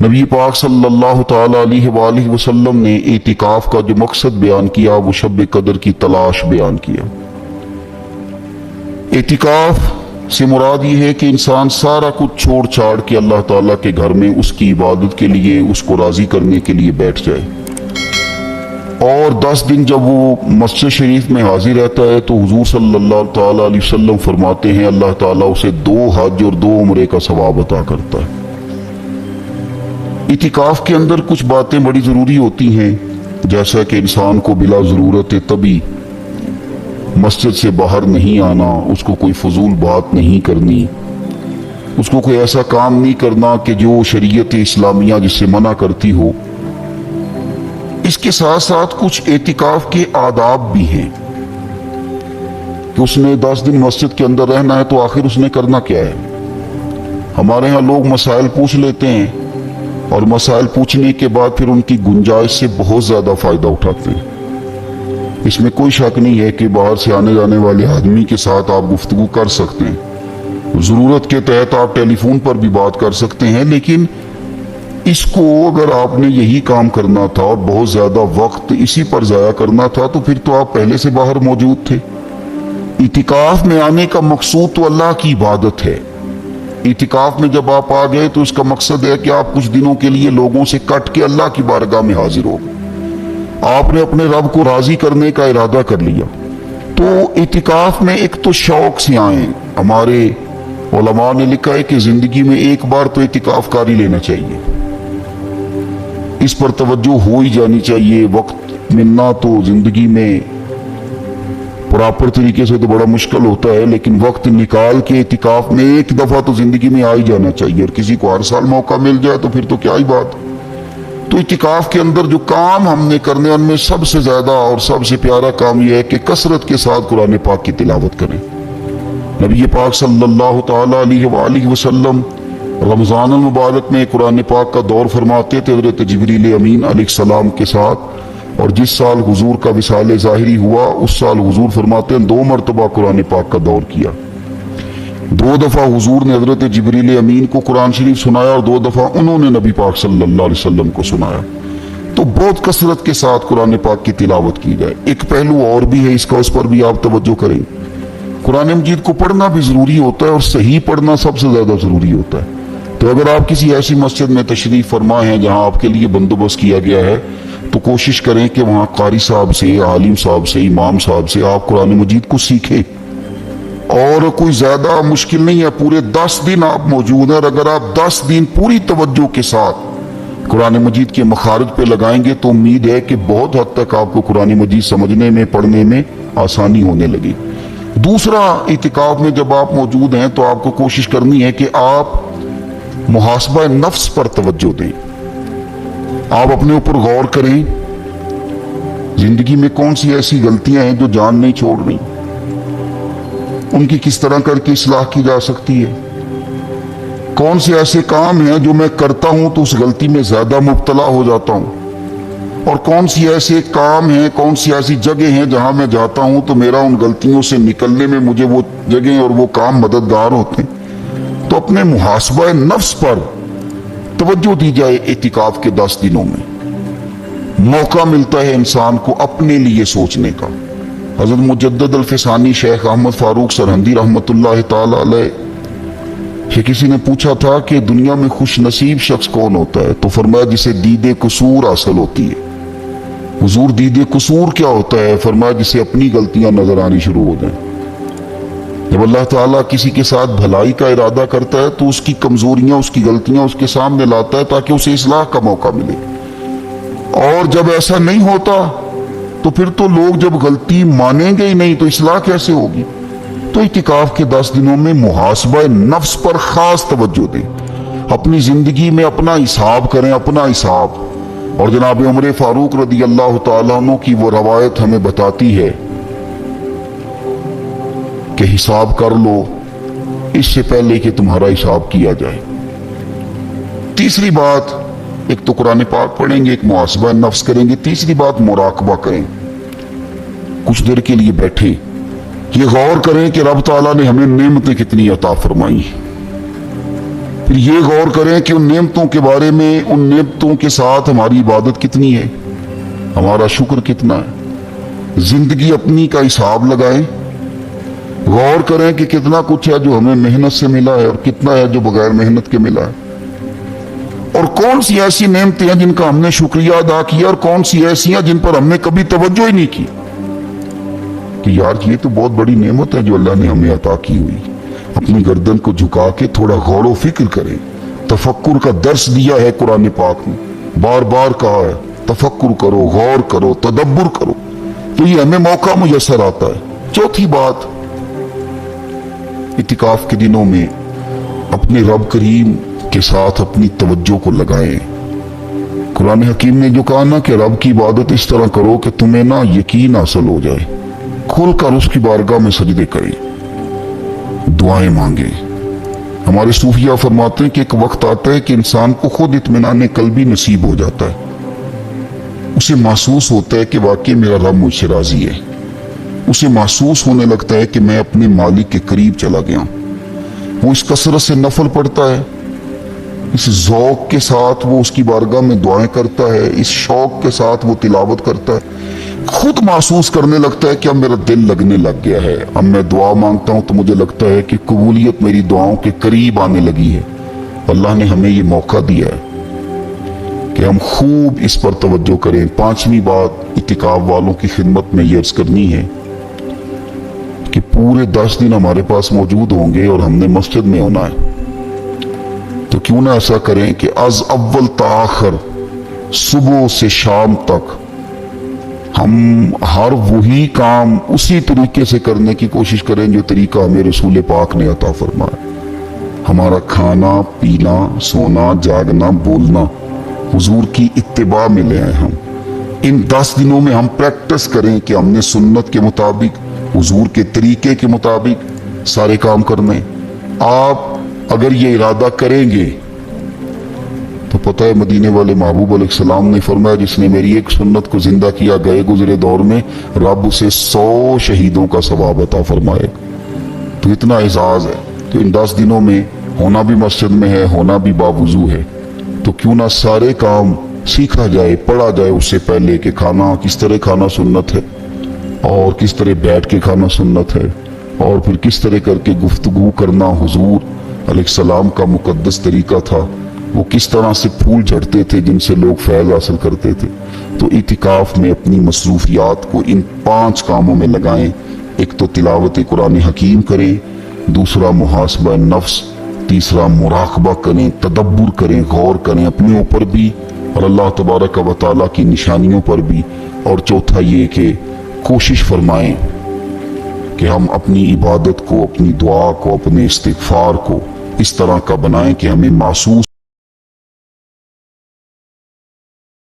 نبی پاک صلی اللہ تعالی علیہ وآلہ وسلم نے اعتکاف کا جو مقصد بیان کیا وہ شب قدر کی تلاش بیان کیا۔ اعتکاف سے مراد یہ ہے کہ انسان سارا کچھ چھوڑ چھاڑ کے اللہ تعالیٰ کے گھر میں اس کی عبادت کے لیے، اس کو راضی کرنے کے لیے بیٹھ جائے، اور 10 دن جب وہ مسجد شریف میں حاضر رہتا ہے تو حضور صلی اللہ تعالی علیہ وسلم فرماتے ہیں اللہ تعالیٰ اسے 2 حج اور 2 عمرے کا ثواب عطا کرتا ہے۔ اعتکاف کے اندر کچھ باتیں بڑی ضروری ہوتی ہیں، جیسا کہ انسان کو بلا ضرورت طبی مسجد سے باہر نہیں آنا، اس کو کوئی فضول بات نہیں کرنی، اس کو کوئی ایسا کام نہیں کرنا کہ جو شریعت اسلامیہ جس سے منع کرتی ہو۔ اس کے ساتھ ساتھ کچھ اعتکاف کے آداب بھی ہیں کہ اس نے 10 دن مسجد کے اندر رہنا ہے تو آخر اس نے کرنا کیا ہے۔ ہمارے ہاں لوگ مسائل پوچھ لیتے ہیں اور مسائل پوچھنے کے بعد پھر ان کی گنجائش سے بہت زیادہ فائدہ اٹھاتے ہیں۔ اس میں کوئی شک نہیں ہے کہ باہر سے آنے جانے والے آدمی کے ساتھ آپ گفتگو کر سکتے ہیں، ضرورت کے تحت آپ ٹیلی فون پر بھی بات کر سکتے ہیں، لیکن اس کو اگر آپ نے یہی کام کرنا تھا اور بہت زیادہ وقت اسی پر ضائع کرنا تھا تو پھر تو آپ پہلے سے باہر موجود تھے۔ اعتکاف میں آنے کا مقصود تو اللہ کی عبادت ہے۔ اعتکاف میں جب آپ آ گئے تو اس کا مقصد ہے کہ آپ کچھ دنوں کے لیے لوگوں سے کٹ کے اللہ کی بارگاہ میں حاضر ہو گئے، آپ نے اپنے رب کو راضی کرنے کا ارادہ کر لیا۔ تو اعتکاف میں ایک تو شوق سے آئیں۔ ہمارے علماء نے لکھا ہے کہ زندگی میں ایک بار تو اعتکاف کاری لینا چاہیے، اس پر توجہ ہو ہی جانی چاہیے۔ وقت ملنا تو زندگی میں پراپر طریقے سے تو بڑا مشکل ہوتا ہے، لیکن وقت نکال کے اعتکاف میں ایک دفعہ تو زندگی میں آ ہی جانا چاہیے، اور کسی کو ہر سال موقع مل جائے تو پھر تو کیا ہی بات۔ تو اعتکاف کے اندر جو کام ہم نے کرنے ان میں سب سے زیادہ اور سب سے پیارا کام یہ ہے کہ کثرت کے ساتھ قرآن پاک کی تلاوت کریں۔ نبی پاک صلی اللہ تعالی علیہ وآلہ وسلم رمضان المبارک میں قرآن پاک کا دور فرماتے تھے حضرت جبریل امین علیہ السلام کے ساتھ، اور جس سال حضور کا وصال ظاہری ہوا اس سال حضور فرماتے ہیں 2 مرتبہ قرآن پاک کا دور کیا۔ 2 دفعہ حضور نے حضرت جبریل امین کو قرآن شریف سنایا اور 2 دفعہ انہوں نے نبی پاک صلی اللہ علیہ وسلم کو سنایا۔ تو بہت کثرت کے ساتھ قرآن پاک کی تلاوت کی جائے۔ ایک پہلو اور بھی ہے اس کا، اس پر بھی آپ توجہ کریں۔ قرآن مجید کو پڑھنا بھی ضروری ہوتا ہے اور صحیح پڑھنا سب سے زیادہ ضروری ہوتا ہے۔ تو اگر آپ کسی ایسی مسجد میں تشریف فرما ہیں جہاں آپ کے لیے بندوبست کیا گیا ہے تو کوشش کریں کہ وہاں قاری صاحب سے، عالم صاحب سے، امام صاحب سے آپ قرآن مجید کو سیکھیں۔ اور کوئی زیادہ مشکل نہیں ہے، پورے 10 دن آپ موجود ہیں، اور اگر آپ 10 دن پوری توجہ کے ساتھ قرآن مجید کے مخارج پہ لگائیں گے تو امید ہے کہ بہت حد تک آپ کو قرآن مجید سمجھنے میں، پڑھنے میں آسانی ہونے لگی۔ دوسرا، اعتکاف میں جب آپ موجود ہیں تو آپ کو کوشش کرنی ہے کہ آپ محاسبہ نفس پر توجہ دیں۔ آپ اپنے اوپر غور کریں، زندگی میں کون سی ایسی غلطیاں ہیں جو جان نہیں چھوڑ رہی، ان کی کس طرح کر کے اصلاح کی جا سکتی ہے۔ کون سے ایسے کام ہیں جو میں کرتا ہوں تو اس غلطی میں زیادہ مبتلا ہو جاتا ہوں، اور کون سی ایسے کام ہیں، کون سی ایسی جگہ ہیں جہاں میں جاتا ہوں تو میرا ان غلطیوں سے نکلنے میں مجھے وہ جگہیں اور وہ کام مددگار ہوتے ہیں۔ تو اپنے محاسبہ نفس پر توجہ دی جائے۔ اعتکاف کے 10 دنوں میں موقع ملتا ہے انسان کو اپنے لیے سوچنے کا۔ حضرت مجدد الفسانی شیخ احمد فاروق سرہندی رحمۃ اللہ تعالی علیہ سے کسی نے پوچھا تھا کہ دنیا میں خوش نصیب شخص کون ہوتا ہے، تو فرمایا جسے دید قصور حاصل ہوتی ہے۔ حضور دید قصور کیا ہوتا ہے؟ فرمایا جسے اپنی غلطیاں نظر آنی شروع ہو جائیں۔ جب اللہ تعالیٰ کسی کے ساتھ بھلائی کا ارادہ کرتا ہے تو اس کی کمزوریاں، اس کی غلطیاں اس کے سامنے لاتا ہے تاکہ اسے اصلاح کا موقع ملے، اور جب ایسا نہیں ہوتا تو پھر تو لوگ جب غلطی مانیں گے ہی نہیں تو اصلاح کیسے ہوگی۔ تو اعتکاف کے 10 دنوں میں محاسبہ نفس پر خاص توجہ دیں، اپنی زندگی میں اپنا حساب کریں، اپنا حساب۔ اور جناب عمر فاروق رضی اللہ تعالیٰ عنہ کی وہ روایت ہمیں بتاتی ہے کہ حساب کر لو اس سے پہلے کہ تمہارا حساب کیا جائے۔ تیسری بات، ایک تو قرآن پاک پڑھیں گے، ایک محاسبہ نفس کریں گے، تیسری بات مراقبہ کریں۔ کچھ دیر کے لیے بیٹھیں، یہ غور کریں کہ رب تعالیٰ نے ہمیں نعمتیں کتنی عطا فرمائی ہیں۔ پھر یہ غور کریں کہ ان نعمتوں کے بارے میں، ان نعمتوں کے ساتھ ہماری عبادت کتنی ہے، ہمارا شکر کتنا ہے۔ زندگی اپنی کا حساب لگائیں، غور کریں کہ کتنا کچھ ہے جو ہمیں محنت سے ملا ہے اور کتنا ہے جو بغیر محنت کے ملا ہے، اور کون سی ایسی نعمتیں ہیں جن کا ہم نے شکریہ ادا کیا اور کون سی ایسی ہیں جن پر ہم نے کبھی توجہ ہی نہیں کی کہ یار یہ تو بہت بڑی نعمت ہے جو اللہ نے ہمیں عطا کی ہوئی۔ اپنی گردن کو جھکا کے تھوڑا غور و فکر کریں۔ تفکر کا درس دیا ہے قرآن پاک نے، بار بار کہا ہے تفکر کرو، غور کرو، تدبر کرو، تو یہ ہمیں موقع میسر آتا ہے۔ چوتھی بات، اعتکاف کے دنوں میں اپنے رب کریم کے ساتھ اپنی توجہ کو لگائیں۔ قرآن حکیم نے جو کہا نا کہ رب کی عبادت اس طرح کرو کہ تمہیں نا یقین حاصل ہو جائے، کھل کر اس کی بارگاہ میں سجدے کریں، دعائیں مانگیں۔ ہمارے صوفیہ فرماتے ہیں کہ ایک وقت آتا ہے کہ انسان کو خود اطمینان قلبی نصیب ہو جاتا ہے، اسے محسوس ہوتا ہے کہ واقعی میرا رب مجھ سے راضی ہے، اسے محسوس ہونے لگتا ہے کہ میں اپنے مالک کے قریب چلا گیا ہوں۔ وہ اس کثرت سے نفل پڑھتا ہے، اس ذوق کے ساتھ وہ اس کی بارگاہ میں دعائیں کرتا ہے، اس شوق کے ساتھ وہ تلاوت کرتا ہے، خود محسوس کرنے لگتا ہے کہ اب میرا دل لگنے لگ گیا ہے، اب میں دعا مانگتا ہوں تو مجھے لگتا ہے کہ قبولیت میری دعاؤں کے قریب آنے لگی ہے۔ اللہ نے ہمیں یہ موقع دیا ہے کہ ہم خوب اس پر توجہ کریں۔ پانچویں بات اعتکاف والوں کی خدمت میں یہ عرض کرنی ہے کہ پورے 10 دن ہمارے پاس موجود ہوں گے اور ہم نے مسجد میں ہونا ہے، تو کیوں نہ ایسا کریں کہ از اول تا آخر، صبح سے شام تک ہم ہر وہی کام اسی طریقے سے کرنے کی کوشش کریں جو طریقہ ہمیں رسول پاک نے عطا فرمایا۔ ہمارا کھانا پینا، سونا جاگنا، بولنا حضور کی اتباع میں لے آئے۔ ہم ان 10 دنوں میں ہم پریکٹس کریں کہ ہم نے سنت کے مطابق، حضور کے طریقے کے مطابق سارے کام کرنے۔ آپ اگر یہ ارادہ کریں گے تو پتہ ہے مدینے والے محبوب علیہ السلام نے فرمایا جس نے میری ایک سنت کو زندہ کیا گئے گزرے دور میں رب اسے 100 شہیدوں کا ثواب عطا فرمائے۔ تو اتنا اعزاز ہے۔ تو ان 10 دنوں میں ہونا بھی مسجد میں ہے، ہونا بھی باوضو ہے، تو کیوں نہ سارے کام سیکھا جائے، پڑھا جائے اس سے پہلے کہ کھانا کس طرح کھانا سنت ہے، اور کس طرح بیٹھ کے کھانا سنت ہے، اور پھر کس طرح کر کے گفتگو کرنا حضور علیہ السلام کا مقدس طریقہ تھا، وہ کس طرح سے پھول جھڑتے تھے جن سے لوگ فیض حاصل کرتے تھے۔ تو اعتکاف میں اپنی مصروفیات کو ان 5 کاموں میں لگائیں۔ ایک تو تلاوت قرآن حکیم کریں، دوسرا محاسبہ نفس، تیسرا مراقبہ کریں، تدبر کریں، غور کریں اپنے اوپر بھی اور اللہ تبارک و تعالیٰ کی نشانیوں پر بھی، اور چوتھا یہ کہ کوشش فرمائیں کہ ہم اپنی عبادت کو، اپنی دعا کو، اپنے استغفار کو اس طرح کا بنائیں کہ ہمیں محسوس